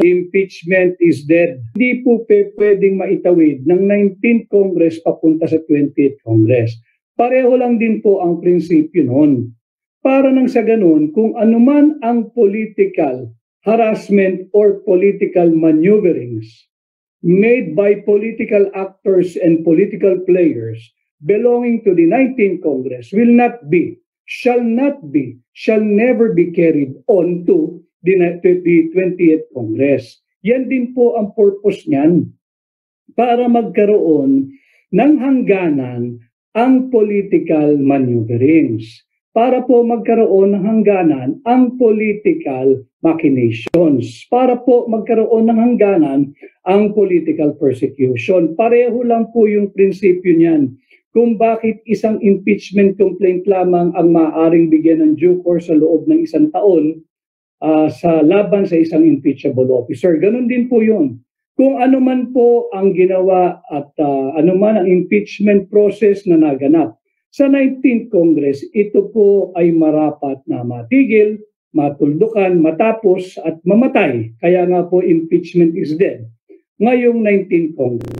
impeachment is dead. Hindi po pwedeng maitawid ng 19th Congress papunta sa 20th Congress. Pareho lang din po ang prinsipyo noon. Para nang sa ganun, kung anuman ang political harassment or political maneuverings made by political actors and political players belonging to the 19th Congress will not be, shall never be carried on to the 20th Congress. Yan din po ang purpose niyan, para magkaroon ng hangganan ang political maneuverings, para po magkaroon ng hangganan ang political machinations, para po magkaroon ng hangganan ang political persecution. Pareho lang po yung prinsipyo niyan kung bakit isang impeachment complaint lamang ang maaaring bigyan ng due course sa loob ng 1 taon sa laban sa isang impeachable officer. Ganon din po yun. Kung ano man po ang ginawa at ano man ang impeachment process na naganap sa 19th Congress, ito po ay marapat na matigil, matuldukan, matapos at mamatay. Kaya nga po impeachment is dead ngayong 19th Congress.